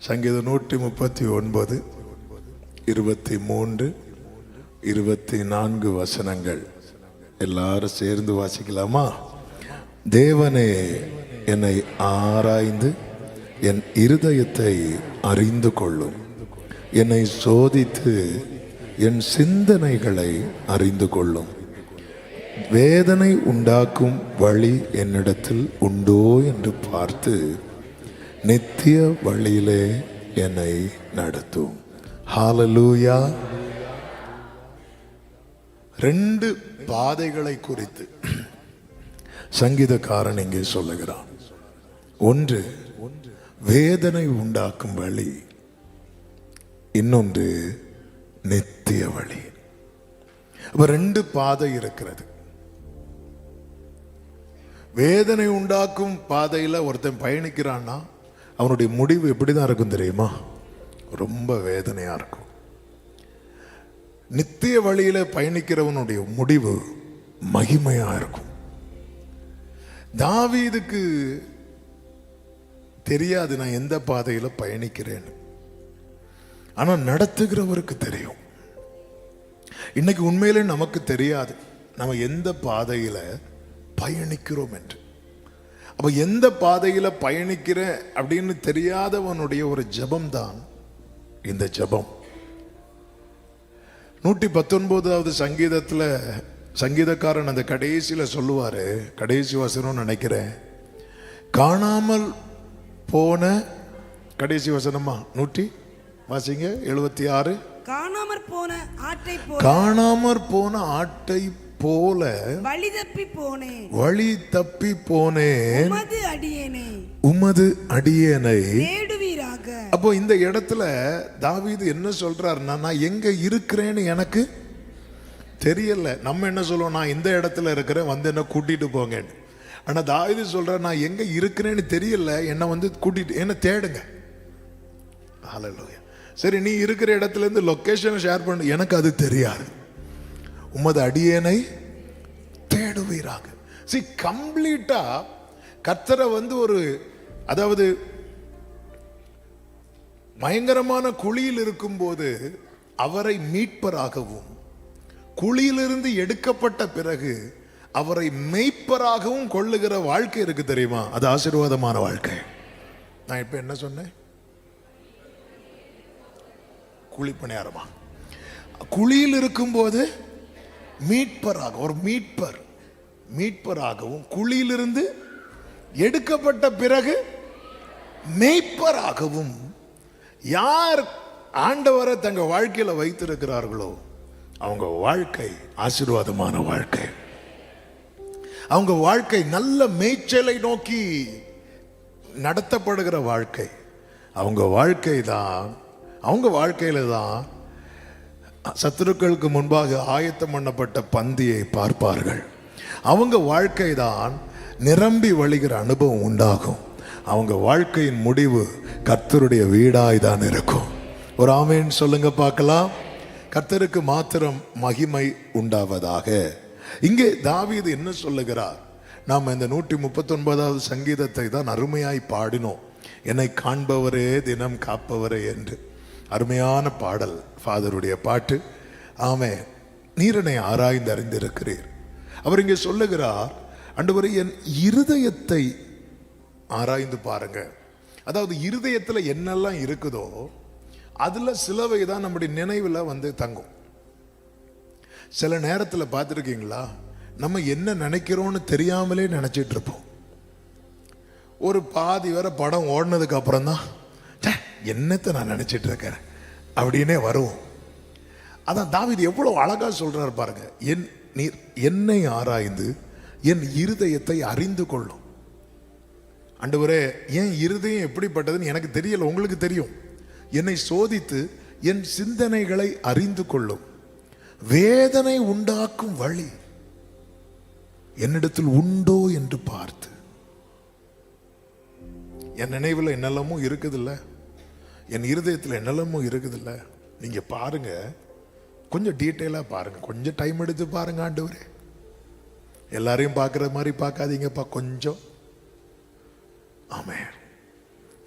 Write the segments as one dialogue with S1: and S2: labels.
S1: சங்கீதம் 139 23 24 வசனங்கள் எல்லாரும் சேர்ந்து வாசிக்கலாமா? தேவனே, என்னை ஆராய்ந்து என் இருதயத்தை அறிந்து கொள்ளும். என்னை சோதித்து என் சிந்தனைகளை அறிந்து கொள்ளும். வேதனை உண்டாக்கும் வழி என்னிடத்தில் உண்டோ என்று பார்த்து நித்திய வழியிலே என்னை நடத்தும். ஹல்லேலூயா. 2 பாதைகளை குறித்து சங்கீதக்காரன் இங்கே சொல்லுகிறான். ஒன்று வேதனை உண்டாக்கும் வழி, இன்னொன்று நித்திய வழி. அப்ப 2 பாதை இருக்கிறது. வேதனை உண்டாக்கும் பாதையில் ஒருத்தன் பயணிக்கிறான்னா அவனுடைய முடிவு எப்படிதான் இருக்கும் தெரியுமா? ரொம்ப வேதனையா இருக்கும். நித்திய வழியில பயணிக்கிறவனுடைய முடிவு மகிமையா இருக்கும். தாவீதுக்கு தெரியாது நான் எந்த பாதையில பயணிக்கிறேன்னு, ஆனா நடத்துகிறவருக்கு தெரியும். இன்னைக்கு உண்மையிலே நமக்கு தெரியாது நம்ம எந்த பாதையில பயணிக்கிறோம் என்று. அப்ப எந்த பாதையில பயணிக்கிற அப்படின்னு தெரியாதவனுடைய ஒரு ஜெபம் தான் இந்த ஜெபம். 119வது சங்கீதத்துல சங்கீதக்காரன் அந்த கடைசியில சொல்லுவாரு, கடைசி வசனம் நினைக்கிறேன், காணாமல் போன கடைசி வசனமா 100 வாசிங்க 76.
S2: காணாமற் போன ஆட்டை போல வழி தப்பி போனேன் உமது அடியேனை தேடுவீராக. அப்போ இந்த இடத்துல தாவீது என்ன சொல்றாருன்னா, நான் எங்க இருக்கிறேன்னு எனக்கு தெரியல. நம்ம என்ன சொல்லுவோம், நான் இந்த இடத்துல இருக்கிறேன், வந்து என்ன கூட்டிட்டு போங்கன்னு. ஆனா தாவீது சொல்ற, நான் எங்க இருக்கிறேன்னு தெரியல, என்ன வந்து கூட்டிட்டு என்ன தேடுங்க. ஹல்லேலூயா. சரி, நீ இருக்கிற இடத்துல இருந்து லொகேஷன் ஷேர் பண்ணு, எனக்கு அது தெரியாது. உமது அடியேனை தேடுவீராக. See, கம்ப்ளீட்டா கர்த்தரை வந்து ஒரு, அதாவது பயங்கரமான குழியில் இருக்கும்போது அவரை மீட்பராகவும், குழியிலிருந்து எடுக்கப்பட்ட பிறகு அவரை மெய்ப்பராகவும் கொள்ளுகிற வாழ்க்கை இருக்கு தெரியுமா? அது ஆசீர்வாதமான வாழ்க்கை. நான் இப்ப என்ன சொன்னேன்? குழிப்பணியாரமா? குழியில் இருக்கும்போது மீட்பராக, ஒரு மீட்பராகவும், குழியிலிருந்து எடுக்கப்பட்ட பிறகு மெய்ப்பராகவும் யார் ஆண்டவரை தங்க வாழ்க்கையில வைத்திருக்கிறார்களோ அவங்க வாழ்க்கை ஆசீர்வாதமான வாழ்க்கை. அவங்க வாழ்க்கை நல்ல மேய்ச்சலை நோக்கி நடத்தப்படுகிற வாழ்க்கை. அவங்க வாழ்க்கையில தான் சத்துருக்களுக்கு முன்பாக ஆயத்தம் பண்ணப்பட்ட பந்தியை பார்ப்பார்கள். அவங்க வாழ்க்கை தான் நிரம்பி வழிகிற அனுபவம் உண்டாகும். அவங்க வாழ்க்கையின் முடிவு கர்த்தருடைய வீடாய் தான் இருக்கும். ஒரு ஆமென் சொல்லுங்க பார்க்கலாம். கர்த்தருக்கு மாத்திரம் மகிமை உண்டாவதாக. இங்கே தாவீது என்ன சொல்லுகிறார்? நாம் இந்த 139வது சங்கீதத்தை தான் அருமையாய் பாடினோம். என்னை காண்பவரே தினம் காப்பவரே என்று. அருமையான பாடல், ஃபாதருடைய பாட்டு. ஆமே, நீரனை ஆராய்ந்து அறிந்திருக்கிறீர். அவர் இங்கே சொல்லுகிறார், ஆண்டவரே என் இருதயத்தை ஆராய்ந்து பாருங்க. அதாவது இருதயத்தில் என்னெல்லாம் இருக்குதோ அதுல சிலவை தான் நம்முடைய நினைவில் வந்து தங்கும். சில நேரத்தில் பார்த்துருக்கீங்களா, நம்ம என்ன நினைக்கிறோன்னு தெரியாமலே நினைச்சிட்டு இருப்போம். ஒரு பாதி வரை படம் ஓடினதுக்கு அப்புறம் தான் என்னத்தை நான் நினைச்சிட்டு இருக்கேன் அப்படின்னே வருவோம். அதான் தாவீது எவ்வளவு அழகா சொல்றாரு பாருங்க. என்னை ஆராய்ந்து என் இருதயத்தை அறிந்து கொள்ளும். ஆண்டவரே, என் இருதயம் எப்படிப்பட்டதுன்னு எனக்கு தெரியல, உங்களுக்கு தெரியும். என்னை சோதித்து என் சிந்தனைகளை அறிந்து கொள்ளும். வேதனை உண்டாக்கும் வழி என்னிடத்தில் உண்டோ என்று பார்த்து. என் நினைவில் என்னெல்லாமோ இருக்குதில்ல, என் இருதயத்தில் என்னெல்லாமோ இருக்குதில்ல. நீங்க பாருங்க, கொஞ்சம் டீட்டெயிலா பாருங்க, கொஞ்சம் டைம் எடுத்து பாருங்க. ஆண்டவரே, எல்லாரையும் பார்க்குற மாதிரி பார்க்காதீங்கப்பா, கொஞ்சம். ஆமென்.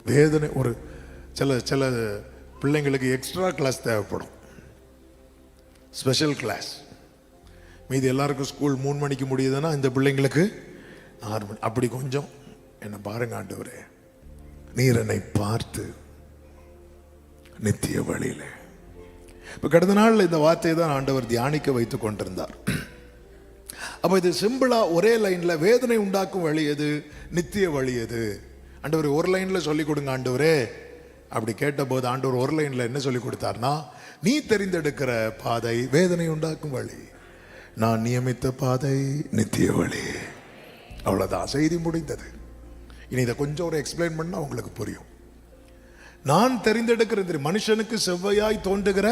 S2: வேதனை, ஒரு சில சில பிள்ளைங்களுக்கு எக்ஸ்ட்ரா கிளாஸ் தேவைப்படும், ஸ்பெஷல் கிளாஸ். மீதி எல்லாருக்கும் ஸ்கூல் 3 மணிக்கு முடியுதுன்னா இந்த பிள்ளைங்களுக்கு 6 மணி. அப்படி கொஞ்சம் என்னை பாருங்க ஆண்டவரே, நீர் என்னை பார்த்து நித்திய வழியில. இப்ப கடந்த நாள் இந்த வார்த்தையை தான் ஆண்டவர் தியானிக்க வைத்துக் கொண்டிருந்தார். அப்ப இது சிம்பிளா ஒரே லைன்ல வேதனை உண்டாக்கும் வழி எது, நித்திய வழி எது? ஆண்டவர் ஒரு லைன்ல சொல்லி கொடுங்க ஆண்டவரே. அப்படி கேட்டபோது ஆண்டவர் ஒரு லைன்ல என்ன சொல்லி கொடுத்தார்னா, நீ தெரிந்தெடுக்கிற பாதை வேதனை உண்டாக்கும் வழி, நான் நியமித்த பாதை நித்திய வழி. அவ்வளவுதான், செய்தி முடிந்தது. இனி இதை கொஞ்சம் ஒரு எக்ஸ்பிளைன் பண்ணா உங்களுக்கு புரியும். நான் தெரிந்தெடுக்கிற மனுஷனுக்கு செவ்வையாய் தோன்றுகிற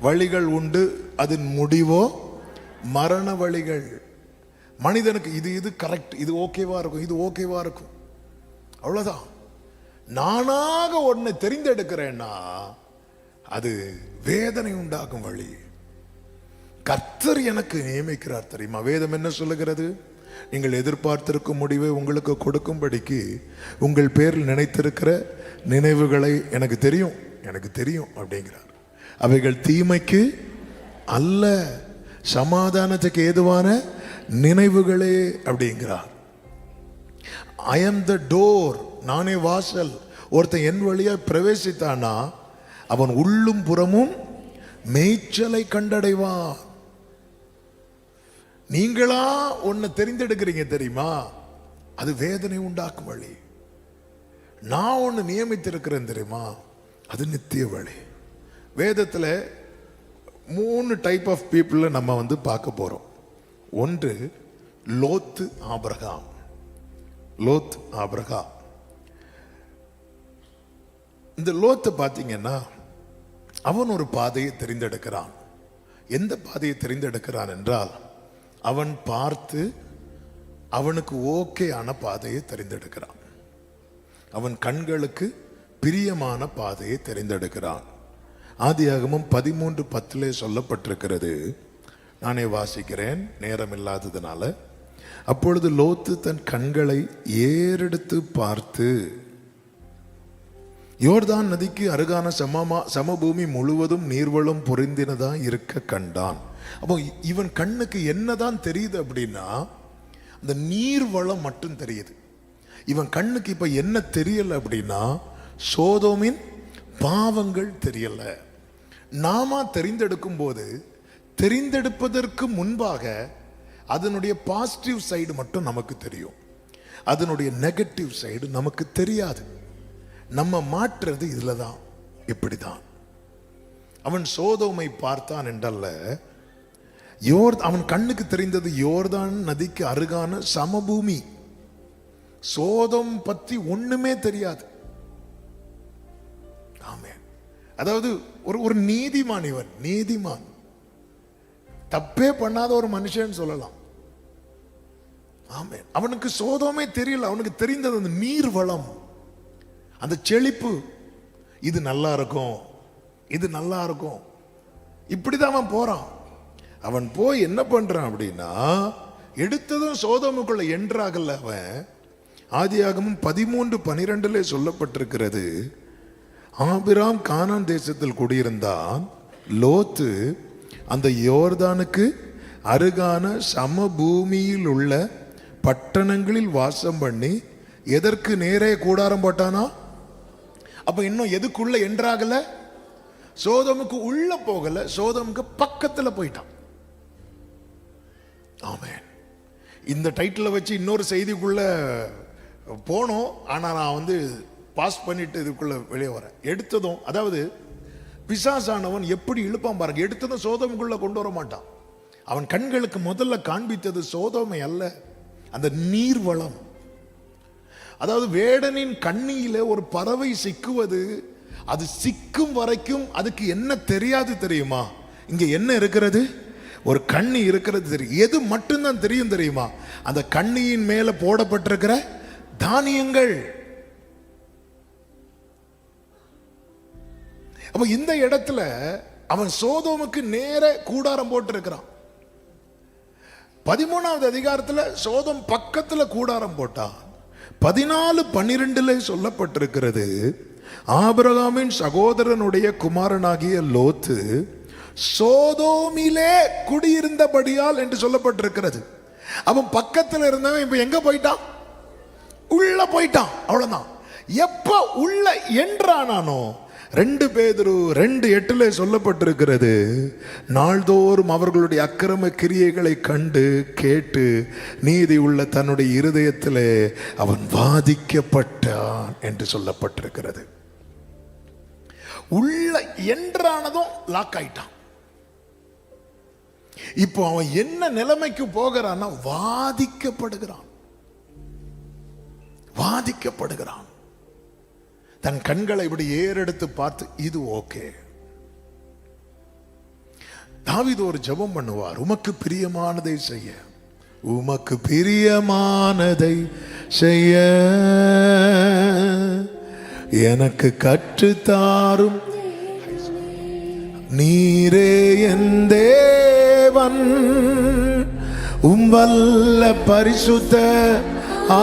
S2: வழிகள் உண்டு, அதன் முடிவோ மரண வழிகள். மனிதனுக்கு இது கரெக்ட், இது ஓகேவா இருக்கும், இது ஓகேவா இருக்கும், அவ்வளவுதான். நானாக ஒன்னை தெரிந்தெடுக்கிறேன்னா அது வேதனை உண்டாக்கும் வழி. கர்த்தர் எனக்கு நியமிக்கிறார் தெரியுமா? வேதம் என்ன சொல்லுகிறது? நீங்கள் எதிர்பார்த்திருக்கும் முடிவை உங்களுக்கு கொடுக்கும்படிக்கு உங்கள் பேரில் நினைத்திருக்கிற நினைவுகளை எனக்கு தெரியும், எனக்கு தெரியும் அப்படிங்கிறார். அவைகள் தீமைக்கு அல்ல, சமாதானத்துக்கு ஏதுவான நினைவுகளே அப்படிங்கிறார். ஐ am the door, நானே வாசல். ஒருத்தன் என் வழியா பிரவேசித்தானா அவன் உள்ளும் புறமும் மேய்ச்சலை கண்டடைவான். நீங்களா ஒன்னு தெரிந்தெடுக்கிறீங்க தெரியுமா, அது வேதனை உண்டாக்கும் வழி. நான் ஒன்னு நியமித்திருக்கிறேன் தெரியுமா, அது நித்திய வழி. வேதத்தில் 3 டைப் ஆஃப் பீப்புளை நம்ம பார்க்க போறோம். ஒன்று லோத்து ஆபிரகாம். லோத் ஆபிரகாம். இந்த லோத்தை பார்த்தீங்கன்னா அவன் ஒரு பாதையை தெரிந்தெடுக்கிறான். எந்த பாதையை தெரிந்தெடுக்கிறான் என்றால், அவன் பார்த்து அவனுக்கு ஓகே ஆன பாதையை தெரிந்தெடுக்கிறான். அவன் கண்களுக்கு பிரியமான பாதையை தெரிந்தெடுக்கிறான். ஆதியாகமம் 13:10 சொல்லப்பட்டிருக்கிறது. நானே வாசிக்கிறேன், நேரம் இல்லாததுனால. அப்பொழுது லோத்து தன் கண்களை ஏறெடுத்து பார்த்து யோர்தான் நதிக்கு அருகான சமபூமி முழுவதும் நீர்வளம் பொருந்தினதா இருக்க கண்டான். அப்போ இவன் கண்ணுக்கு என்னதான் தெரியுது அப்படின்னா, அந்த நீர்வளம் மட்டும் தெரியுது. இவன் கண்ணுக்கு இப்ப என்ன தெரியல அப்படின்னா, சோதோமின் பாவங்கள் தெரியல. நாம தெரிந்தெடுக்கும் போது தெரிந்தெடுப்பதற்கு முன்பாக அதனுடைய பாசிட்டிவ் சைடு மட்டும் நமக்கு தெரியும், அதனுடைய நெகட்டிவ் சைடு நமக்கு தெரியாது. நம்ம மாற்றுறது இதுல தான். இப்படிதான் அவன் சோதோமை பார்த்தான் என்றல்ல, அவன் கண்ணுக்கு தெரிந்தது யோர்தான் நதிக்கு அருகான சமபூமி. சோதம் பத்தி ஒண்ணுமே தெரியாது. ஆமென். அதாவது ஒரு நீதிமான், இவன் நீதிமான், தப்பே பண்ணாத ஒரு மனுஷன் சொல்லலாம். ஆமென். அவனுக்கு சோதமே தெரியல. அவனுக்கு தெரிந்தது அந்த நீர் வளம், அந்த செழிப்பு. இது நல்லா இருக்கும், இது நல்லா இருக்கும், இப்படிதான் அவன் போறான். அவன் போய் என்ன பண்றான் அப்படின்னா, எடுத்ததும் சோதோமுக்குள்ள என்றாகல அவன். ஆதியாகமம் 13:12 சொல்லப்பட்டிருக்கிறது, ஆபிராம் கானான் தேசத்தில் குடியிருந்தான். லோத்து அந்த யோர்தானுக்கு அருகான சமபூமியில் உள்ள பட்டணங்களில் வாசம் பண்ணி எதற்கு நேரே கூடாரம் போட்டானா? அப்ப இன்னும் எதுக்குள்ள என்றாகல, சோதோமுக்கு உள்ள போகல, சோதோமுக்கு பக்கத்துல போயிட்டான். ஆமென். இந்த டைட்டில் வச்சு இன்னொரு செய்திக்குள்ள போனோம், ஆனா நான் பாஸ் பண்ணிட்டு இதுக்குள்ள வெளியே வரேன். எடுத்ததும், அதாவது பிசாசானவன் எப்படி இழுப்பான் பாருங்க. எடுத்ததும் சோதோமுக்குள்ள கொண்டு வர மாட்டான். அவன் கண்களுக்கு முதல்ல காண்பித்தது சோதோமை அல்ல, அந்த நீர்வளம். அதாவது வேடனின் கண்ணியில ஒரு பறவை சிக்குவது, அது சிக்கும் வரைக்கும் அதுக்கு என்ன தெரியாது தெரியுமா? இங்க என்ன இருக்கிறது? ஒரு கண்ணி இருக்கிறது தெரியும். எது மட்டும்தான் தெரியும் தெரியுமா? அந்த கண்ணியின் மேல போடப்பட்டிருக்கிற தானியங்கள். அப்ப இந்த இடத்துல அவன் சோதோமுக்கு நேர கூடாரம் போட்டு இருக்கிறான். 13வது அதிகாரத்துல சோதோம் பக்கத்துல கூடாரம் போட்டான். 14:12 சொல்லப்பட்டிருக்கிறது, ஆபிரகாமின் சகோதரனுடைய குமாரனாகிய லோத்து சோதோமிலே குடியிருந்தபடியால் என்று சொல்லப்பட்டிருக்கிறது. அவன் பக்கத்தில் இருந்தவன் இப்ப எங்க போயிட்டான்? உள்ள போயிட்டான். அவ்வளவுதான். எப்ப உள்ள என்றானானோ 2 பேதுரு 2:8 சொல்லப்பட்டிருக்கிறது, நாள்தோறும் அவர்களுடைய அக்கிரம கிரியைகளை கண்டு கேட்டு நீதி உள்ள தன்னுடைய இருதயத்திலே அவன் வாதிக்கப்பட்டான் என்று சொல்லப்பட்டிருக்கிறது. உள்ள என்றானதும் லாக் ஆயிட்டான். இப்போ அவன் என்ன நிலைமைக்கு போகிறான்னா வாதிக்கப்படுகிறான். வாதிக்கப்படுகிறான். தன் கண்களை இப்படி ஏறெடுத்து பார்த்து இது ஓகே. தாவீது ஒரு ஜெபம் பண்ணுவார், உமக்கு பிரியமானதை செய்ய, உமக்கு பிரியமானதை செய்ய எனக்கு கற்றுத்தாரும் நீரே என் தேவன், வல்ல பரிசுத்த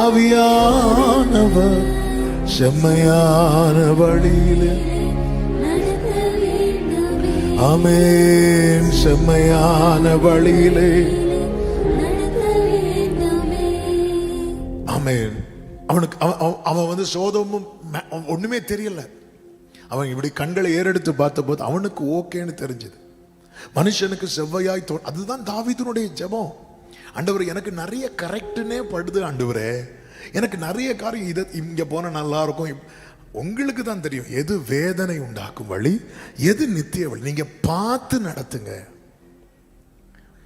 S2: ஆவியானவர் செம்மையான வழியிலே, ஆமென், செம்மையான வழியிலே, ஆமென். அவனுக்கு அவன் சோதோமும் ஒண்ணுமே தெரியல. அவன் இப்படி கண்களை ஏறெடுத்து பார்த்த போது அவனுக்கு ஓகேன்னு தெரிஞ்சது. மனுஷனுக்கு செவ்வையாய் அதுதான் தாவீதுனுடைய ஜெபம். ஆண்டவரே, எனக்கு நிறைய கரெக்டுன்னே படுது ஆண்டவரே, எனக்கு நிறைய காரியம் இதை இங்க போன நல்லா இருக்கும். உங்களுக்கு தான் தெரியும் எது வேதனை உண்டாக்கும் வழி, எது நித்திய வழி. நீங்க பார்த்து நடத்துங்க.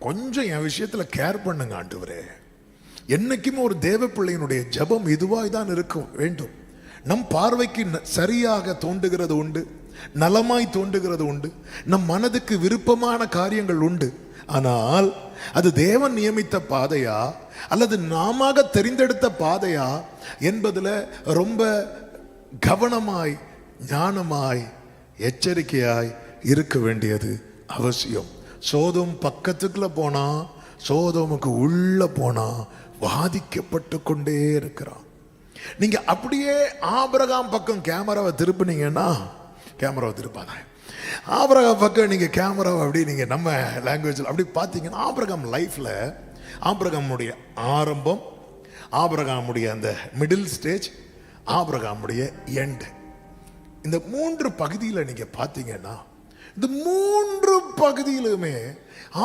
S2: கொஞ்சம் என் விஷயத்துல கேர் பண்ணுங்க ஆண்டவரே. என்னைக்குமே ஒரு தேவ பிள்ளையினுடைய ஜெபம் இதுவாய் தான் இருக்கும் வேண்டும். நம் பார்வைக்கு சரியாக தோன்றுகிறது உண்டு, நலமாய் தோன்றுகிறது உண்டு, நம் மனதுக்கு விருப்பமான காரியங்கள் உண்டு. ஆனால் அது தேவன் நியமித்த பாதையா அல்லது நாம தெரிந்தெடுத்த பாதையா என்பதுல ரொம்ப கவனமாய் ஞானமாய் எச்சரிக்கையாய் இருக்க வேண்டியது அவசியம். சோதோம் பக்கத்துக்குள்ள போனா, சோதோமுக்கு உள்ள போனா வாதிக்கப்பட்டு கொண்டே இருக்கிறான். நீங்க அப்படியே ஆபிரகாம் பக்கம் கேமராவை திருப்பினீங்கன்னா, கேமராவை திருப்பாத, ஆபிரகாம் பக்கம் நீங்க கேமராவை அப்படி நீங்க நம்ம லாங்குவேஜில் அப்படி பார்த்தீங்கன்னா, ஆபிரகாம் லைஃப்ல ஆபிரகாமுடைய ஆரம்பம், ஆபிரகாமுடைய அந்த மிடில் ஸ்டேஜ், ஆபிரகாமுடைய எண்ட், இந்த 3 பகுதியில் நீங்க பார்த்தீங்கன்னா, இந்த 3 பகுதியிலுமே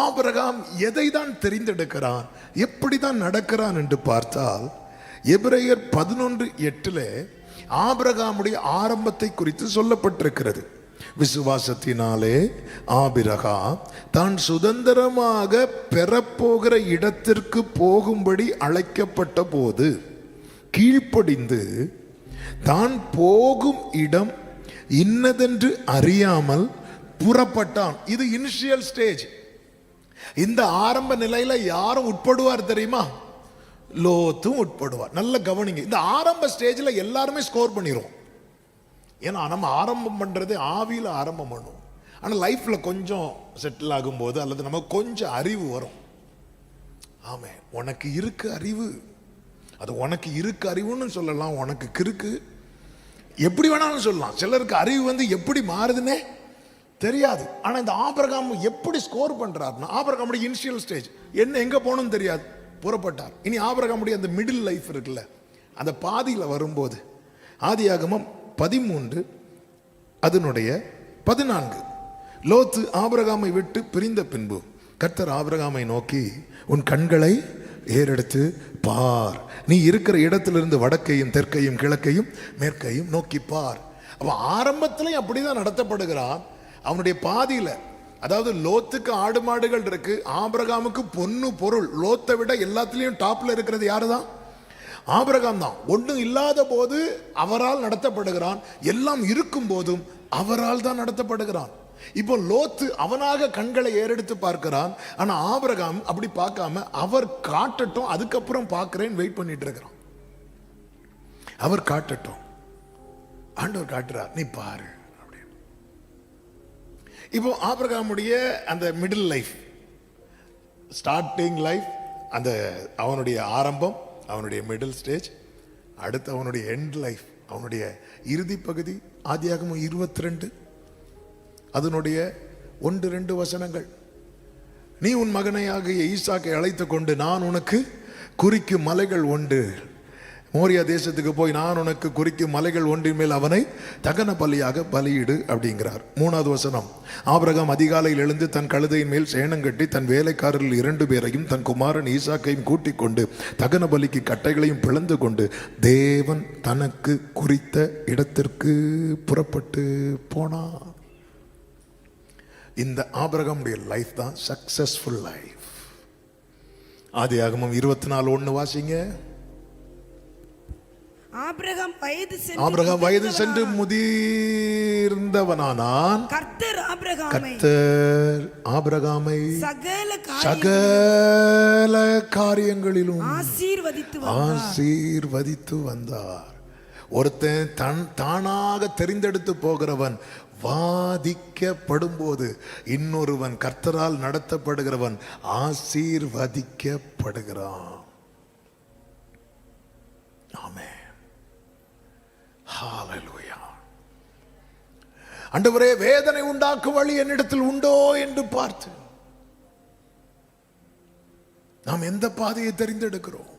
S2: ஆபிரகாம் எதை தான் தெரிந்தெடுக்கிறான், எப்படி தான் நடக்கிறான் என்று பார்த்தால், எபிரேயர் 11:8 ஆபிரகாமுடைய ஆரம்பத்தை குறித்து சொல்லப்பட்டிருக்கிறது. விசுவாசத்தினாலே ஆபிரகாம் தான் சுதந்திரமாக பெறப்போகிற இடத்திற்கு போகும்படி அழைக்கப்பட்ட போது கீழ்ப்படிந்து தான் போகும் இடம் இன்னதென்று அறியாமல் புறப்பட்டான். இது இனிஷியல் ஸ்டேஜ். இந்த ஆரம்ப நிலையில யாரும் உட்படுவார் தெரியுமா? லோத்தும் உட்படுவார். நல்ல கவனிங்க. இந்த ஆரம்ப ஸ்டேஜில் எல்லாருமே ஸ்கோர் பண்ணிடுவோம். ஏன்னா நம்ம ஆரம்பம் பண்றது ஆவியில ஆரம்பம் பண்ணுவோம். ஆனால் லைஃப்ல கொஞ்சம் செட்டில் ஆகும்போது அல்லது நமக்கு கொஞ்சம் அறிவு வரும். ஆமே, உனக்கு இருக்கு அறிவு, அது உனக்கு இருக்கு அறிவுன்னு சொல்லலாம், உனக்கு கிறுக்கு எப்படி வேணாலும் சொல்லலாம். சிலருக்கு அறிவு எப்படி மாறுதுன்னே தெரியாது. ஆனா இந்த ஆபிரகாம் எப்படி ஸ்கோர் பண்றாருன்னா, ஆபிரகாமுடைய இனிஷியல் ஸ்டேஜ் என்ன, எங்க போகணும்னு தெரியாது, புறப்பட்டார். இனி ஆபிரகாமுடைய அந்த மிடில் லைஃப் இருக்குல்ல, அந்த பாதியில வரும்போது ஆதியாகமம் 13 அதனுடைய 14, லோத்து ஆபிரகாமை விட்டு பிரிந்த பின்பு கர்த்தர் ஆபிரகாமை நோக்கி, உன் கண்களை ஏறெடுத்து பார், நீ இருக்கிற இடத்திலிருந்து வடக்கையும் தெற்கையும் கிழக்கையும் மேற்கையும் நோக்கி பார். அவன் ஆரம்பத்திலையும் அப்படிதான் நடத்தப்படுகிறான். அவனுடைய பாதியில, அதாவது லோத்துக்கு ஆடு மாடுகள் இருக்கு, ஆபிரகாமுக்கு பொன்னு பொருள். லோத்தை விட எல்லாத்திலையும் டாப்ல இருக்கிறது யாருதான்? ஆபிரகாம் தான். ஒன்றும் இல்லாத போது அவரால் நடத்தப்படுகிறான், எல்லாம் இருக்கும் போதும் அவரால் தான் நடத்தப்படுகிறான். இப்போ லோத்து அவனாக கண்களை ஏறெடுத்து பார்க்கிறான். ஆனா ஆபிரகாம் அப்படி பார்க்காம, அவர் காட்டட்டும் அதுக்கப்புறம் பார்க்கிறேன் வெயிட் பண்ணிட்டு இருக்கிறான். அவர் காட்டட்டும், ஆண்டவர் காட்டுறார், நீ பாரு. இப்போ ஆபிரகாமுடைய அந்த மிடில் லைஃப், ஸ்டார்டிங் லைஃப், அந்த அவனுடைய ஆரம்பம், அவனுடைய மிடில் ஸ்டேஜ், அடுத்து அவனுடைய எண்ட் லைஃப், அவனுடைய இறுதி பகுதி, ஆதியாகமம் 22 அதனுடைய 1-2 வசனங்கள். நீ உன் மகனையாகிய ஈசாக்கை அழைத்து கொண்டு நான் உனக்கு குறிக்கும் மலைகள் உண்டு, மோரியா தேசத்துக்கு போய் நான் உனக்கு குறிக்கும் மலைகள் ஒன்றின் மேல் அவனை தகன பலியாக பலியிடு அப்படிங்கிறார். 3வது வசனம், ஆபிரகாம் அதிகாலையில் எழுந்து தன் கழுதையின் மேல் சேணம் கட்டி தன் வேலைக்காரர்கள் 2 பேரையும் தன் குமாரன் ஈசாக்கையும் கூட்டிக் கொண்டு தகன பலிக்கு கட்டைகளையும் பிளந்து கொண்டு தேவன் தனக்கு குறித்த இடத்திற்கு புறப்பட்டு போனார். இந்த ஆபிரகாமுடைய லைஃப் தான் சக்சஸ்ஃபுல் லைஃப். ஆதியாகமம் 24:1 வாசிங்க.
S3: ஆபிரகாம் வயது சென்று
S2: முதிர்ந்தவனானான்.
S3: கர்த்தர்
S2: ஆபிரகாமை
S3: சகல
S2: காரியங்களிலும்
S3: ஆசீர்வதித்து
S2: வந்தார். ஒருத்தன் தானாக தெரிந்தெடுத்து போகிறவன் வாதிக்கப்படும் போது இன்னொருவன் கர்த்தரால் நடத்தப்படுகிறவன் ஆசீர்வதிக்கப்படுகிறான். ஆமென். ஹல்லேலூயா. ஆண்டவரே, வேதனை உண்டாக்கும் வழி என்னிடத்தில் உண்டோ என்று பார்த்து நாம் எந்த பாதையை தெரிந்தெடுக்கிறோம்?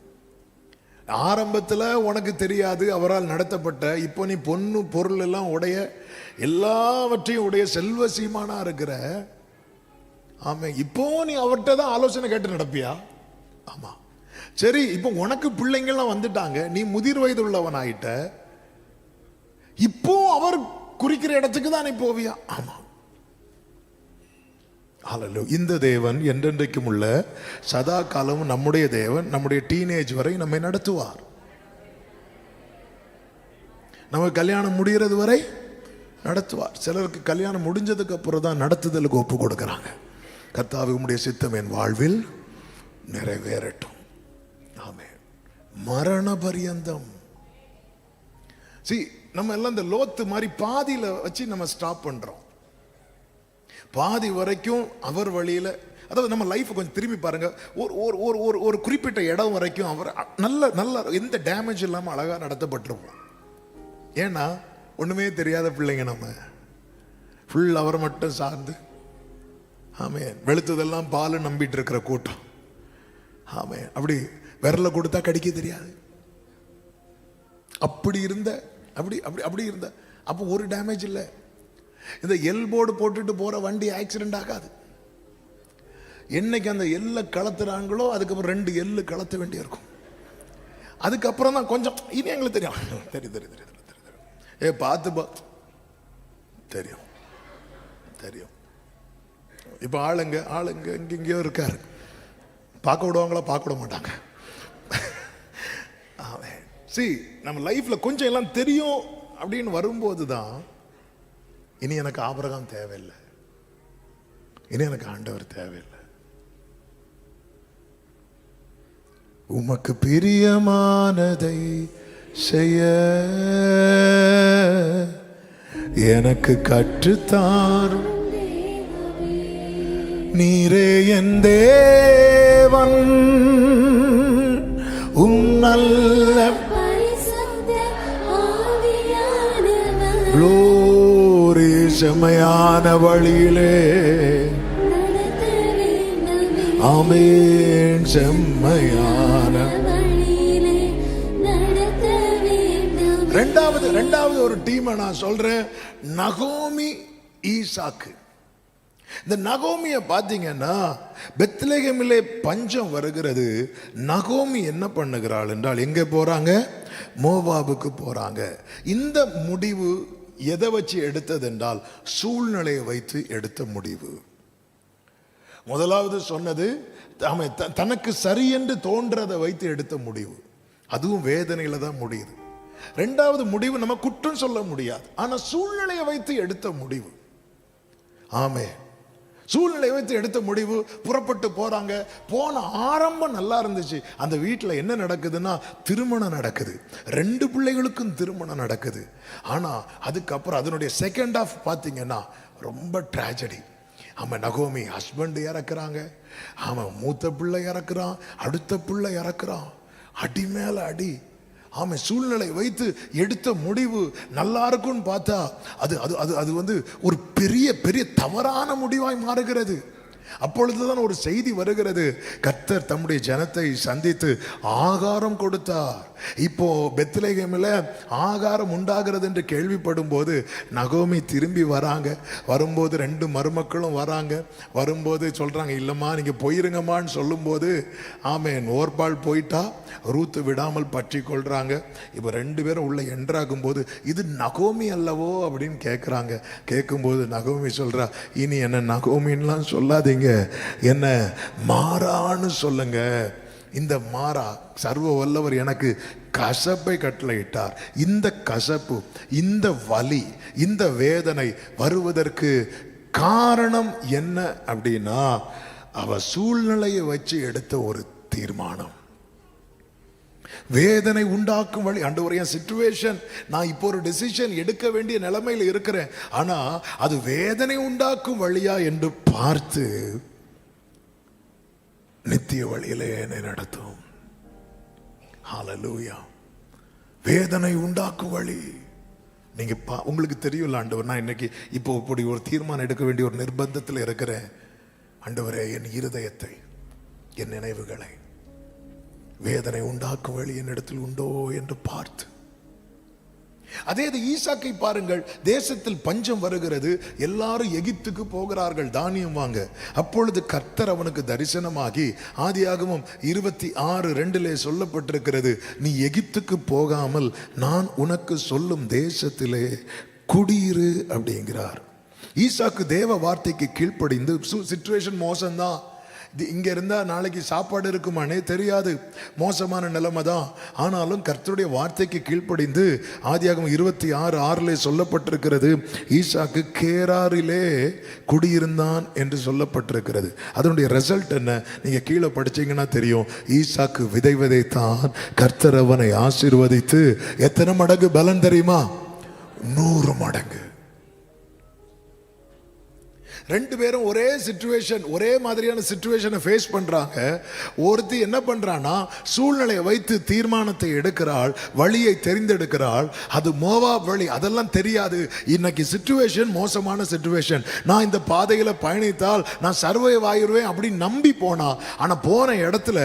S2: ஆரம்பத்தில் உனக்கு தெரியாது, அவரால் நடத்தப்பட்ட, இப்போ நீ பொண்ணு பொருள் எல்லாம் உடைய, எல்லாவற்றையும் உடைய செல்வ சீமானா இருக்கிற. ஆமா, இப்போ நீ அவர்கிட்ட தான் ஆலோசனை கேட்டு நடப்பியா? ஆமா, சரி. இப்போ உனக்கு பிள்ளைங்கள்லாம் வந்துட்டாங்க, நீ முதிர் வயது உள்ளவன் ஆயிட்ட, இப்போ அவர் குறிக்கிற இடத்துக்கு தான் நீ போவியா? ஆமா. இந்த தேவன் என்றென்றைக்கும் உள்ள சதா காலமும் நம்முடைய தேவன் நம்முடைய டீனேஜ் வரை நம்மை நடத்துவார். நம்ம கல்யாணம் முடிகிறது வரை நடத்துவார். சிலருக்கு கல்யாணம் முடிஞ்சதுக்கு அப்புறம் தான் நடத்துதலுக்கு ஒப்பு கொடுக்கிறாங்க. கர்த்தாவே, உம்முடைய சித்தம் என் வாழ்வில் நிறைவேறட்டும். ஆமென். மரண பரியந்தம். நம்ம எல்லாம் இந்த லோத்து மாதிரி பாதியில வச்சு நம்ம ஸ்டாப் பண்றோம். பாதி வரைக்கும் அவர் வழியில, அதாவது நம்ம லைஃப் கொஞ்சம் திரும்பி பாருங்க. ஒரு குறிப்பிட்ட இடம் வரைக்கும் அவர் நல்ல எந்த டேமேஜ் இல்லாம அழகா நடத்தப்பட்டிருப்போம். ஏன்னா ஒண்ணுமே தெரியாத பிள்ளைங்க, நம்ம ஃபுல் அவரை மட்டும் சார்ந்து. ஆமென். வெளுத்ததெல்லாம் பால் நம்பிட்டு இருக்கிற கூட்டம். ஆமென். அப்படி விரல கொடுத்தா கடிக்க தெரியாது. அப்படி இருந்த அப்போ ஒரு டேமேஜ் இல்லை. இந்த எல் போர்டு போட்டுட்டு போற வண்டி ஆக்சிடென்ட் ஆகாது. என்னைக்கு அந்த எல்லை கலத்துறாங்களோ அதுக்கப்புறம் 2 எள்ளு கலத்த வேண்டிய இருக்கும். அதுக்கப்புறம் தான் கொஞ்சம் இனி எங்களுக்கு தெரியும். பார்த்து தெரியும். இப்ப ஆளுங்க எங்கெங்கயோ இருக்காரு. பார்க்க விடுவாங்களா? பார்க்க விட மாட்டாங்க. நம்ம லைஃப்ல கொஞ்சம் எல்லாம் தெரியும் அப்படின்னு வரும்போது தான் இனி எனக்கு ஆபிரகாம் தேவையில்லை, இனி எனக்கு ஆண்டவர் தேவையில்லை. உமக்கு பிரியமானதை செய்ய எனக்கு கற்றுத்தாரும் நீரே என் தேவன், நல்ல குளோரி செம்மையான வழியிலே. ஆமென். செம்மையான ரெண்டாவது ஒரு டீமை நான் சொல்றேன். நகோமி, ஈசாக்கு. இந்த நகோமியை பார்த்தீங்கன்னா, பெத்லகேமிலே பஞ்சம் வருகிறது. நகோமி என்ன பண்ணுகிறாள் என்றால், எங்க போறாங்க? மோவாபுக்கு போறாங்க. இந்த முடிவு எதை வச்சு எடுத்தது என்றால், சூழ்நிலையை வைத்து எடுத்த முடிவு. முதலாவது சொன்னது தனக்கு சரி என்று தோன்றதை வைத்து எடுத்த முடிவு. அதுவும் வேதனையில தான் முடியுது. ரெண்டாவது முடிவு நம்ம குற்றம் சொல்ல முடியாது, ஆனா சூழ்நிலையை வைத்து எடுத்த முடிவு. ஆமே, சூழ்நிலையை வைத்து எடுத்த முடிவு. புறப்பட்டு போறாங்க. போன ஆரம்பம் நல்லா இருந்துச்சு. அந்த வீட்டில் என்ன நடக்குதுன்னா, திருமணம் நடக்குது. 2 பிள்ளைகளுக்கும் திருமணம் நடக்குது. ஆனா அதுக்கப்புறம் அதனுடைய செகண்ட் ஹாஃப் பார்த்தீங்கன்னா ரொம்ப டிராஜடி. அவன் நகோமி ஹஸ்பண்ட் இறக்குறாங்க, அவன் மூத்த பிள்ளை இறக்குறான், அடுத்த பிள்ளை இறக்குறான். அடி மேல அடி. ஆமை சூழ்நிலை வைத்து எடுத்த முடிவு நல்லா இருக்கும்னு பார்த்தா அது அது அது அது வந்து ஒரு பெரிய பெரிய தவறான முடிவாய் மாறுகிறது. அப்பொழுதுதான் ஒரு செய்தி வருகிறது, கர்த்தர் தம்முடைய ஜனத்தை சந்தித்து ஆகாரம் கொடுத்தார். இப்போ பெத்லகேமில் ஆகாரம் உண்டாகிறது என்று கேள்விப்படும் போது நகோமி திரும்பி வராங்க. வரும்போது 2 மருமக்களும் வராங்க. வரும்போது சொல்றாங்க, இல்லம்மா நீங்க போயிருங்கம்மான்னு சொல்லும்போது ஆமேன் ஓர்பால் போயிட்டா, ரூத்து விடாமல் பற்றி கொள்றாங்க. இப்போ 2 பேரும் உள்ள என்ட்ராகும் போது இது நகோமி அல்லவோ அப்படின்னு கேட்குறாங்க. கேட்கும்போது நகோமி சொல்றா, இனி என்ன நகோமின்லாம் சொல்லாதீங்க, என்ன மாறான்னு சொல்லுங்க. இந்த மாறா சர்வ வல்லவர் எனக்கு கசப்பை கட்டளையிட்டார். இந்த கசப்பு, இந்த வலி, இந்த வேதனை வருவதற்கு காரணம் என்ன அப்படின்னா அவ சூழ்நிலையை வச்சு எடுத்த ஒரு தீர்மானம். வேதனை உண்டாக்கும் வழி ஆண்டவரே, என் சிச்சுவேஷன், நான் இப்போ ஒரு டிசிஷன் எடுக்க வேண்டிய நிலைமையில் இருக்கிறேன், ஆனா அது வேதனை உண்டாக்கும் வழியா என்று பார்த்து நித்திய வழியிலே என்னை நடத்தும். ஹல்லேலூயா. வேதனை உண்டாக்கும் வழி. நீங்க உங்களுக்கு தெரியும்ல ஆண்டவர், நான் இன்னைக்கு இப்போ இப்படி ஒரு தீர்மானம் எடுக்க வேண்டிய ஒரு நிர்பந்தத்தில் இருக்கிறேன். ஆண்டவரே, என் இருதயத்தை, என் நினைவுகளை வேதனை உண்டாக்கும் வழி என்னிடத்தில் உண்டோ என்று பார்த்து. அதே ஈசாக்கை பாருங்கள், தேசத்தில் பஞ்சம் வருகிறது, எல்லாரும் எகிப்துக்கு போகிறார்கள் தானியம் வாங்க. அப்பொழுது கர்த்தர் அவனுக்கு தரிசனமாகி, ஆதியாகமம் 26:2 சொல்லப்பட்டிருக்கிறது, நீ எகிப்துக்கு போகாமல் நான் உனக்கு சொல்லும் தேசத்திலே குடியிரு அப்படிங்கிறார். ஈசாக்கு தேவ வார்த்தைக்கு கீழ்ப்படிந்து, சிச்சுவேஷன் மோசம்தான், இங்க இருந்தா நாளைக்கு சாப்பாடு இருக்குமானே தெரியாது, மோசமான நிலைமை தான், ஆனாலும் கர்த்தருடைய வார்த்தைக்கு கீழ்ப்படிந்து ஆதியாகமம் 26:6 சொல்லப்பட்டிருக்கிறது, ஈசாக்கு கேராரிலே குடியிருந்தான் என்று சொல்லப்பட்டிருக்கிறது. அதனுடைய ரிசல்ட் என்ன? நீங்க கீழே படிச்சீங்கன்னா தெரியும். ஈசாக்கு விதை விதைத்தான், கர்த்தர் அவனை ஆசீர்வதித்து எத்தனை மடங்கு பலன் தெரியுமா? 100 மடங்கு. 2 பேரும் ஒரே சிச்சுவேஷன், ஒரே மாதிரியான சிச்சுவேஷனை ஃபேஸ் பண்றாங்க. ஒருத்தி என்ன பண்றான்னா சூழ்நிலையை வைத்து தீர்மானத்தை எடுக்கிறாள், வழியை தெரிந்தெடுக்கிறாள். அது மோவாப் வழி, அதெல்லாம் தெரியாது. இன்னைக்கு சிச்சுவேஷன் மோசமான சிச்சுவேஷன், நான் இந்த பாதையில பயணித்தால் நான் சர்வைவ் ஆகிருவேன் அப்படின்னு நம்பி போனா, ஆனா போன இடத்துல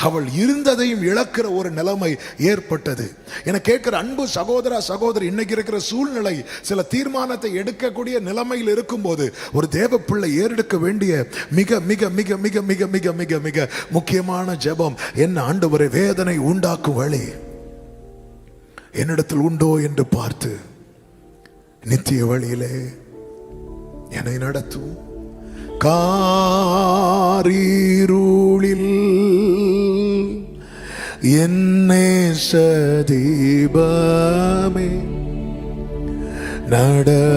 S2: அவள் இருந்ததையும் இழக்கிற ஒரு நிலைமை ஏற்பட்டது. என கேட்கிற அன்பு சகோதரா சகோதரி, இன்னைக்கு இருக்கிற சூழ்நிலை சில தீர்மானத்தை எடுக்கக்கூடிய நிலைமையில் இருக்கும்போது ஒரு தேவ பிள்ளை ஏறெடுக்க வேண்டிய மிக மிக மிக மிக மிக மிக மிக மிக முக்கியமான ஜெபம் என்ன? ஆண்டவரே, வேதனை உண்டாக்கும் வழி என்னிடத்தில் உண்டோ என்று பார்த்து நித்திய வழியிலே என்னை நடத்தும். காரீருளில் என்னே சதீபமே நடத்து,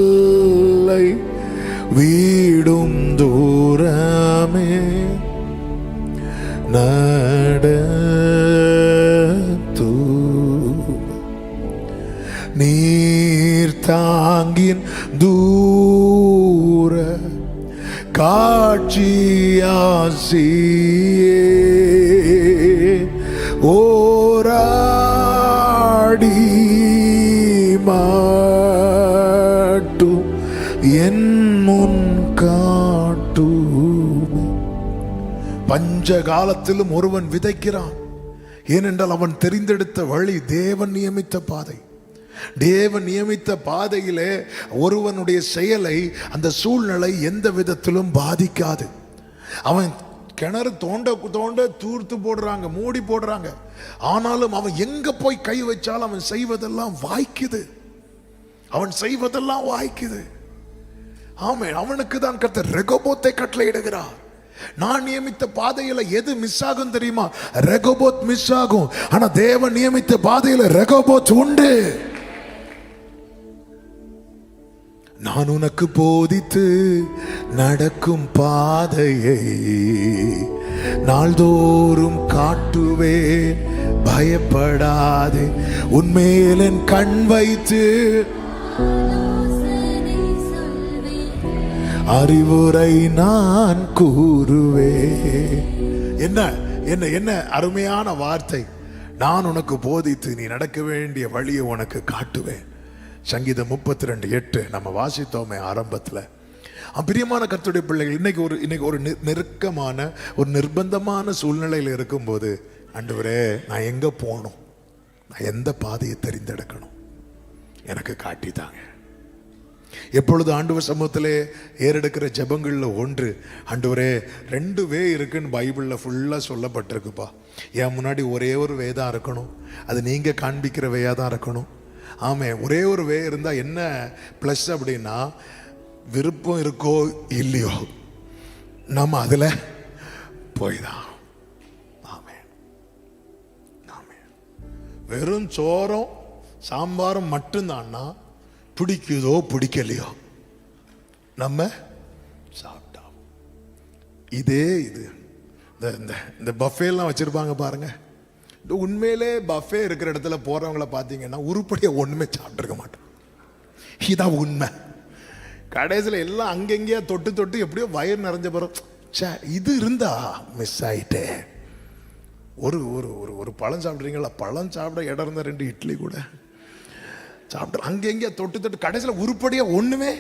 S2: வேரோளில்லை வீடும் தூரமே நடத்து, நீர் தாங்கின் தூர காட்சியாசியே ஓராடி மாட்டு என் முன் காட்டு. பஞ்ச காலத்திலும் ஒருவன் விதைக்கிறான், ஏனென்றால் அவன் தெரிந்தெடுத்த வழி தேவன் நியமித்த பாதை. தேவன் நியமித்த பாதையிலே ஒருவனுடைய செயலை அந்த சூழ்நிலை எந்த விதத்திலும் பாதிக்காது. அவன் கிணறு தோண்ட தோண்ட தூர்த்து போடுறாங்க, மூடி போடுறாங்க, ஆனாலும் அவன் எங்க போய் கை வச்சாலும் அவன் செய்வதெல்லாம் வாய்க்குது, அவன் செய்வதெல்லாம் வாய்க்குது. ஆமே, அவனுக்கு தான் கர்த்தர் ரெகோபோத்தை கட்டளையிடுகிறார். நான் நியமித்த பாதையில எது மிஸ் ஆகும் தெரியுமா? ரெகோபோத் மிஸ் ஆகும். ஆனா தேவன் நியமித்த பாதையில ரெகோபோத் உண்டு. நான் உனக்கு போதித்து நடக்கும் பாதையை நாள்தோறும் காட்டுவேன், பயப்படாதே, உன்மேல் என் கண் வைத்து அறிவுரை நான் கூறுவே. என்ன என்ன என்ன அருமையான வார்த்தை. நான் உனக்கு போதித்து நீ நடக்க வேண்டிய வழியை உனக்கு காட்டுவேன். சங்கீதம் 32:8 நம்ம வாசித்தோமே ஆரம்பத்தில். பிரியமான கர்த்தருடைய பிள்ளைகள், இன்னைக்கு ஒரு நெருக்கமான ஒரு நிர்பந்தமான சூழ்நிலையில் இருக்கும்போது, ஆண்டவரே நான் எங்க போகணும், நான் எந்த பாதையை தெரிந்தெடுக்கணும், எனக்கு காட்டித்தாங்க. எப்பொழுது ஆண்டவர் சமூகத்திலே ஏறெடுக்கிற ஜெபங்கள்ல ஒன்று, ஆண்டவரே 2 வே இருக்குன்னு பைபிள்ல ஃபுல்லா சொல்லப்பட்டிருக்குப்பா. என் முன்னாடி ஒரே ஒரு வே தான் இருக்கணும், அது நீங்க காண்பிக்கிற வேயா தான் இருக்கணும். ஆமே, ஒரே ஒரு வே இருந்தா என்ன பிளஸ் அப்படின்னா, விருப்பம் இருக்கோ இல்லையோ நம்ம அதுல போய்தான். ஆமே ஆமே. வெறும் சோறும் சாம்பாரும் மட்டும்தான்னா, பிடிக்குதோ பிடிக்கலையோ நம்ம சாப்பிட்டோம். இது இந்த பஃபேலாம் வச்சிருப்பாங்க பாருங்க. உண்மையிலே பஃபே இருக்கிற இடத்துல போறவங்களை பார்த்தீங்கன்னா உருப்படியா ஒண்ணுமே சாப்பிட்டுருக்க மாட்டோம். இதான் உண்மை. கடைசியில் எல்லாம் அங்கெங்கேயா தொட்டு தொட்டு எப்படியோ வயிறு நிறைஞ்ச பிறகு இது இருந்தா மிஸ் ஆயிட்டே. ஒரு ஒரு ஒரு பழம் சாப்பிட்றீங்களா, பழம் சாப்பிட இடம் இருந்தா 2 இட்லி கூட சாப்பிட்டு அங்கெங்கேயா தொட்டு தொட்டு கடைசியில் உருப்படியா ஒண்ணுமே.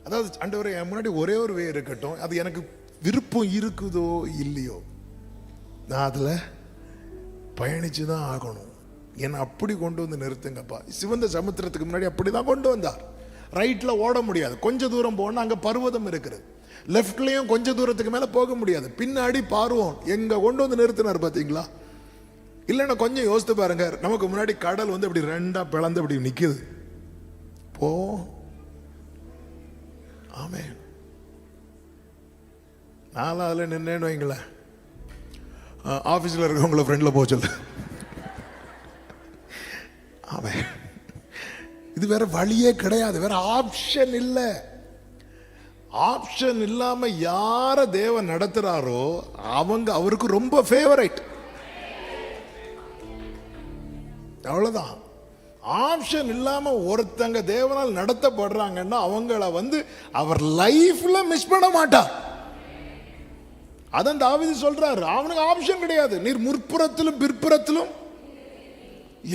S2: அதாவது ஆண்டவரே என் முன்னாடி ஒரே ஒரு வே இருக்கட்டும், அது எனக்கு விருப்பம் இருக்குதோ இல்லையோ நான் அதில் பயணிச்சு தான் ஆகணும். என்னை அப்படி கொண்டு வந்து நிறுத்துங்கப்பா. சிவந்த சமுத்திரத்துக்கு முன்னாடி அப்படிதான் கொண்டு வந்தார். ரைட்ல ஓட முடியாது, கொஞ்ச தூரம் போனா அங்க பர்வதம் இருக்கிறது. லெஃப்ட்லயும் கொஞ்ச தூரத்துக்கு மேல போக முடியாது, பின்னாடி பார்வோம் எங்க கொண்டு வந்து நிறுத்தினார் பாத்தீங்களா? இல்லைன்னா கொஞ்சம் யோசித்து பாருங்க, நமக்கு முன்னாடி கடல் வந்து இப்படி 2ஆ பிளந்து இப்படி நிக்குது. போ. ஆமே. நானும் அதுல நின்னேன்னு வைங்களேன், ஆபீஸ்ல இருக்கவங்கள ஃப்ரெண்ட்ல போக சொல்லு. ஆமே. இது வேற வழியே கிடையாது, வேற ஆப்ஷன் இல்லை. ஆப்ஷன் இல்லாம யார தேவன் நடத்துறாரோ அவருக்கு ரொம்ப ஃபேவரைட். அவ்வளவுதான். ஆப்ஷன் இல்லாம ஒருத்தங்க தேவனால் நடத்தப்படுறாங்கன்னா அவங்கள வந்து அவர் லைஃப்ல மிஸ் பண்ண மாட்டார். அதான் தாவீது சொல்றாரு, அவனுக்கு ஆப்ஷன் கிடையாது. நீர் முற்புறத்திலும் பிற்புறத்திலும்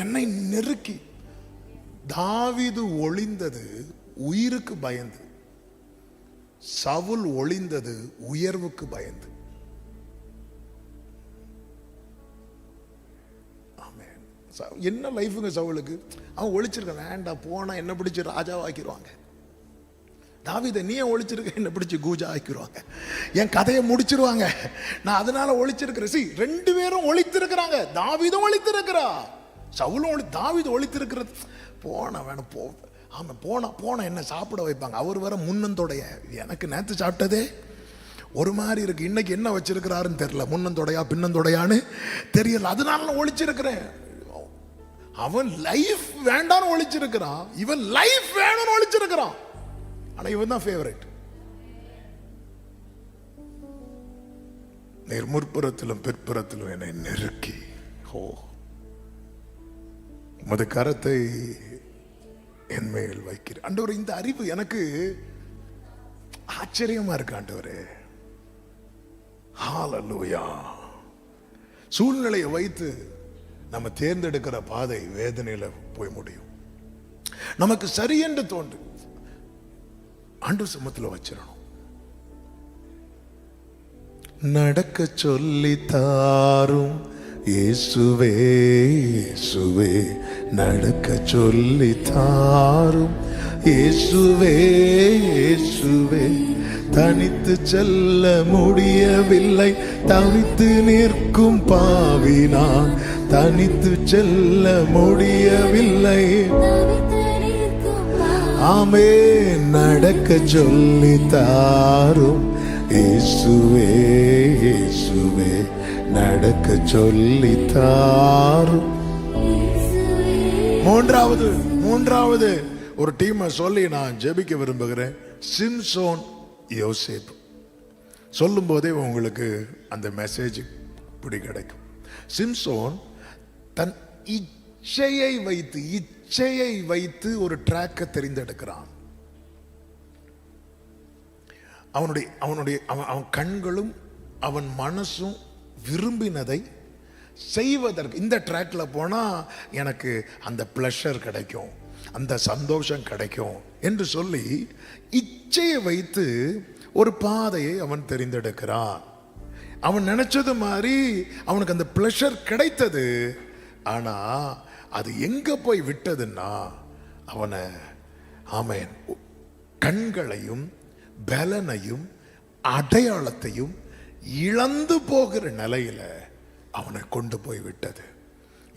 S2: என்னை நெருக்கி. தாவீது ஒளிந்தது உயிருக்கு பயந்து, சவுல் ஒளிந்தது உயர்வுக்கு பயந்து. என்ன லைஃபுங்க சவுலுக்கு? அவன் ஒளிச்சிருக்க, வேண்டாம் போனா என்ன பிடிச்சி ராஜாவாக்கிடுவாங்க. தாவீதை நீ ஒளிச்சிருக்க, என்ன பிடிச்சி கூஜா ஆக்கிடுவாங்க, என் கதையை முடிச்சிருவாங்க, நான் அதனால ஒளிச்சிருக்கிறேன். 2 பேரும் ஒளித்திருக்கிறாங்க. தாவீதும் ஒளித்திருக்கிறா, சவுலும் தாவீது ஒளித்திருக்கிறது. போன வேணும் போ. ஆமா, போன என்ன சாப்பிட வைப்பாங்க. அவர் வேற முன்னந்தோடைய, எனக்கு நேற்று சாப்பிட்டதே ஒரு மாதிரி இருக்கு, இன்னைக்கு என்ன வச்சிருக்கிறாருன்னு தெரியல, முன்னந்தொடையா பின்னந்தொடையான்னு தெரியல, அதனால நான் ஒளிச்சிருக்கிறேன். அவன் லைஃப் வேண்டான்னு ஒளிச்சிருக்கிறான், இவன் லைஃப் வேணும்னு ஒளிச்சிருக்கிறான். ஆனா இவன் தான் ஃபேவரட். நீர் முற்புறத்திலும் பிற்புறத்திலும் என்னை நெருக்கி, உமது கரத்தை என் மேல் வைக்கிறேன். ஆண்டவரே, இந்த அறிவு எனக்கு ஆச்சரியமா இருக்கு ஆண்டவரே. ஹல்லேலூயா. சூழ்நிலையை வைத்து நம்ம தேர்ந்தெடுக்கிற பாதை வேதனையில போய் முடியும். நமக்கு சரி என்று தோன்று ஆண்டவர் சமூகத்தில் வச்சிடணும். நடக்க சொல்லி தாரும் இயேசுவே, இயேசுவே நடக்க சொல்லி தாரும் இயேசுவே, இயேசுவே தனித்து செல்ல முடியவில்லை, தவித்து நிற்கும் பாவி நான், தனித்து செல்ல முடியவில்லை. ஆமே, நடக்க சொல்லி தாரும் இயேசுவே, இயேசுவே நடக்க சொல்லி தாரும். மூன்றாவது ஒரு டீமை சொல்லி நான் ஜெபிக்க விரும்புகிறேன். சிம்சோன், யோசேப்பு. சொல்லும் போதே உங்களுக்கு அந்த மெசேஜ் இப்படி கிடைக்கும். சிம்சோன் தன் இச்சையை வைத்து ஒரு ட்ராக்கை தெரிந்தெடுக்கிறான். அவன் கண்களும் அவன் மனசும் விரும்பினதை செய்வதற்கு, இந்த ட்ராக்ல போனா எனக்கு அந்த பிளஷர் கிடைக்கும், அந்த சந்தோஷம் கிடைக்கும் என்று சொல்லி இச்சையை வைத்து ஒரு பாதையை அவன் தெரிந்தெடுக்கிறான். அவன் நினைச்சது மாதிரி அவனுக்கு அந்த பிளஷர் கிடைத்தது. ஆனா அது எங்க போய் விட்டதுன்னா அவனை ஆமென் கண்களையும் பலனையும் அடையாளத்தையும் இழந்து போகிற நிலையில அவனை கொண்டு போய் விட்டது.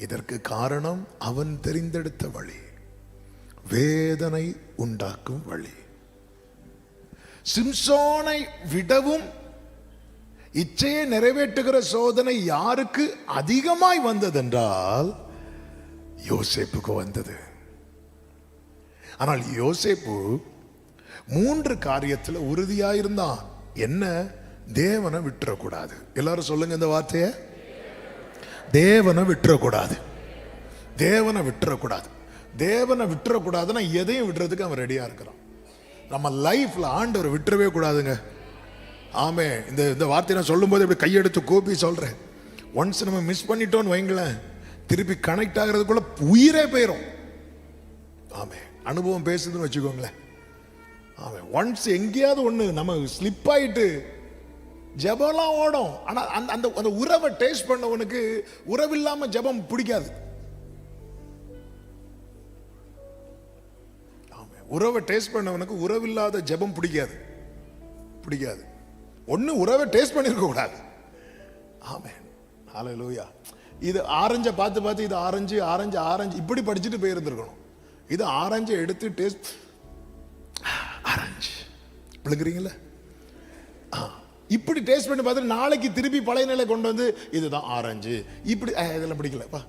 S2: இதற்கு காரணம் அவன் தெரிந்தெடுத்த வழி, வேதனை உண்டாக்கும் வழி. சிம்சோனை விடவும் இச்சையை நிறைவேற்றுகிற சோதனை யாருக்கு அதிகமாய் வந்ததென்றால் யோசேப்புக்கு வந்தது. ஆனால் யோசேப்பு 3 காரியத்தில் உறுதியாயிருந்தான். என்ன? தேவனை விட்டுறக்கூடாது. எல்லாரும் சொல்லுங்க இந்த வார்த்தையை, தேவனை விட்டுறக்கூடாது. தேவனை விட்டுறக்கூடாது. தேவனை விட்டுறக்கூடாதுன்னா எதையும் விட்டுறதுக்கு அவன் ரெடியா இருக்கிறான். நம்ம லைஃப்ல ஆண்டவரை விட்டுறவே கூடாதுங்க. ஆமே, இந்த வார்த்தையை நான் சொல்லும் போது இப்படி கையெடுத்து கோப்பி சொல்றேன். ஒன்ஸ் நம்ம மிஸ் பண்ணிட்டோம்னு வைங்களேன், திருப்பி கனெக்ட் ஆகிறதுக்குள்ள உயிரே போயிடும். ஆமே, அனுபவம் பேசுதுன்னு வச்சுக்கோங்களேன். ஆமே, ஒன்ஸ் எங்கேயாவது ஒண்ணு நம்ம ஸ்லிப் ஆயிட்டு ஜபம்லாம் ஓடும். ஆனா அந்த உறவை டேஸ்ட் பண்ணவனுக்கு உறவில்லாம ஜபம் பிடிக்காது. உறவை டேஸ்ட் பண்ணவனுக்கு உறவில்லாத ஜபம் பிடிக்காது. ஒண்ணு உறவை டேஸ்ட் பண்ணிருக்க கூடாது. ஆமென், ஹல்லேலூயா. இது ஆரஞ்சை பார்த்து இது ஆரஞ்சு இப்படி படிச்சுட்டு போயிருந்திருக்கணும். இது ஆரஞ்சை எடுத்து டேஸ்ட், ஆரஞ்சு விழுங்குறீங்களா, இப்படி டேஸ்ட் பண்ணி பார்த்துட்டு நாளைக்கு திருப்பி பழைய நிலை கொண்டு வந்து இதுதான் ஆரஞ்சு இப்படி இதெல்லாம் பிடிக்கலப்பா.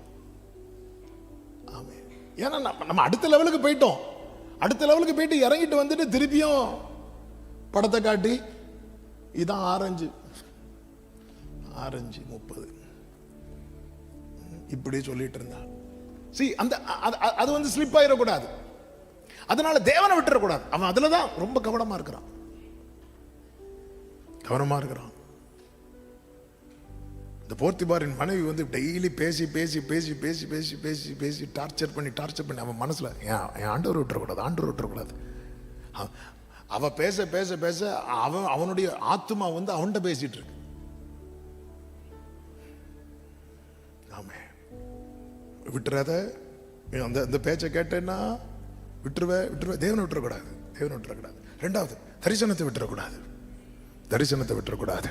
S2: ஆமென். ஏன்னா நம்ம அடுத்த லெவலுக்கு போயிட்டோம். அடுத்த லெவலுக்கு போயிட்டு இறங்கிட்டு வந்துட்டு திருப்பியும் படத்தை காட்டி இதான் ஆரஞ்சு 30 இப்படி சொல்லிட்டு இருந்தா. அது வந்து ஸ்லிப் ஆயிடக்கூடாது. அதனால தேவனை விட்டுறக்கூடாது. அவன் அதுலதான் ரொம்ப கவனமா இருக்கிறான். இந்த போர்த்திபாரின் மனைவி வந்து டெய்லி பேசி டார்ச்சர் பண்ணி அவன் மனசுல என் ஆண்டவர் விட்டுறக்கூடாது. அவ பேச அவனுடைய ஆத்துமா வந்து அவன்கிட்ட பேசிட்டு இருக்கு. ஆமே, விட்டுறாத. அந்த பேச்சை கேட்டேன்னா விட்டுருவே. தேவனை விட்டுறக்கூடாது. 2வது தரிசனத்தை விட்டுறக்கூடாது.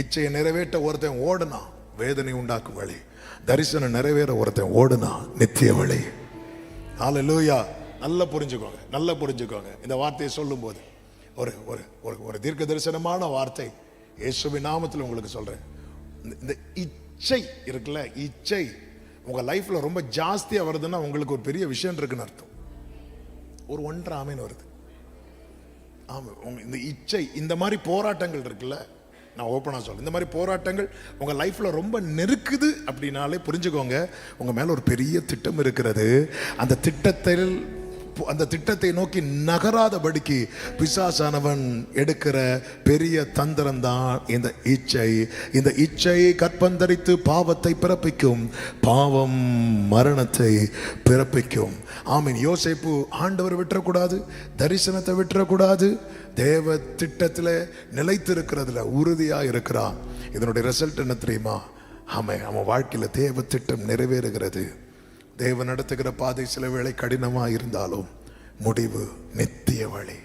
S2: இச்சையை நிறைவேற்ற ஒருத்தன் ஓடுனா வேதனை உண்டாக்கும் வழி, தரிசனம் நிறைவேற ஒருத்தன் ஓடுனா நித்திய வழி. ஹல்லேலூயா. நல்லா புரிஞ்சுக்கோங்க. இந்த வார்த்தையை சொல்லும் போது ஒரு தீர்க்க தரிசனமான வார்த்தை இயேசுவின் நாமத்தில் உங்களுக்கு சொல்றேன். இந்த இச்சை இருக்குல்ல, இச்சை உங்க லைஃப்ல ரொம்ப ஜாஸ்தியா வருதுன்னா உங்களுக்கு ஒரு பெரிய விஷயம் இருக்குன்னு அர்த்தம். ஒரு 1.5 ஆமேன் வருது. ஆமா, இந்த இச்சை, இந்த மாதிரி போராட்டங்கள் இருக்குல்ல, நான் ஓப்பனா சொல்றேன், இந்த மாதிரி போராட்டங்கள் உங்க லைஃப்ல ரொம்ப நெருக்குது அப்படின்னாலே புரிஞ்சுக்கோங்க, உங்க மேல ஒரு பெரிய திட்டம் இருக்கிறது. அந்த திட்டத்தை நோக்கி நகராதபடிக்கு பிசாசானவன் எடுக்கிற பெரிய தந்திரம் தான் இந்த இச்சை கற்பந்தரித்து பாவத்தை பிறப்பிக்கும், பாவம் மரணத்தை பிறப்பிக்கும். ஆமீன். யோசேப்பு ஆண்டவர் விட்டுறக்கூடாது, தரிசனத்தை விட்டுறக்கூடாது, தேவ திட்டத்தில் நிலைத்திருக்கிறதுல உறுதியா இருக்கிறான். இதனுடைய ரிசல்ட் என்ன தெரியுமா? அவன் வாழ்க்கையில தேவ திட்டம் நிறைவேறுகிறது. தேவன் நடத்துகிற பாதை சில வேளை கடினமாக இருந்தாலும் முடிவு நித்திய வழி.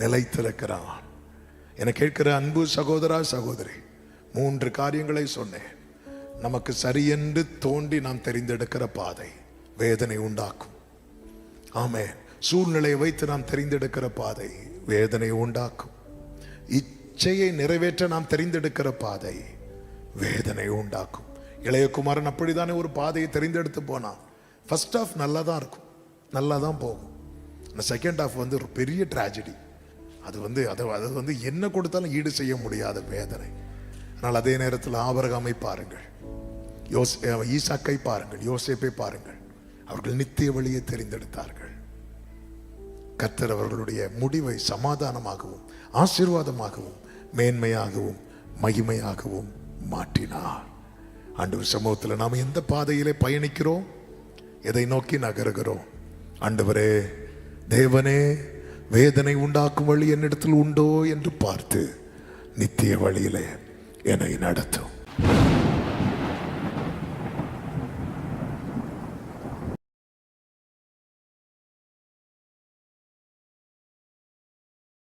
S2: நிலைத்திருக்கிறான். என கேட்கிற அன்பு சகோதரா சகோதரி, 3 காரியங்களை சொன்னேன். நமக்கு சரியென்று தோண்டி நாம் தெரிந்தெடுக்கிற பாதை வேதனை உண்டாக்கும். ஆமென். சூழ்நிலையை வைத்து நாம் தெரிந்தெடுக்கிற பாதை வேதனை உண்டாக்கும். இச்சையை நிறைவேற்ற நாம் தெரிந்தெடுக்கிற பாதை வேதனை உண்டாக்கும். இளையகுமாரன் அப்படித்தானே ஒரு பாதையை தெரிந்தெடுத்து போனான். ஃபர்ஸ்ட் ஹாஃப் நல்லா தான் இருக்கும், நல்லா தான் போகும். அந்த செகண்ட் ஹாஃப் வந்து ஒரு பெரிய ட்ராஜடி. அது வந்து என்ன கொடுத்தாலும் ஈடு செய்ய முடியாத வேதனை. ஆனால் அதே நேரத்தில் ஆபிரகாமை பாருங்கள், ஈசாக்கை பாருங்கள், யோசேப்பை பாருங்கள். அவர்கள் நித்திய வழியை தெரிந்தெடுத்தார்கள். கர்த்தர் அவர்களுடைய முடிவை சமாதானமாகவும் ஆசீர்வாதமாகவும் மேன்மையாகவும் மகிமையாகவும் மாற்றினார். ஆண்டவர் சமூகத்தில் நாம் எந்த பாதையிலே பயணிக்கிறோம், எதை நோக்கி நகருகிறோம்? ஆண்டவரே, தேவனே, வேதனை உண்டாக்கும் வழி என்னிடத்தில் உண்டோ என்று பார்த்து நித்திய வழியிலே என்னை நடத்தும்.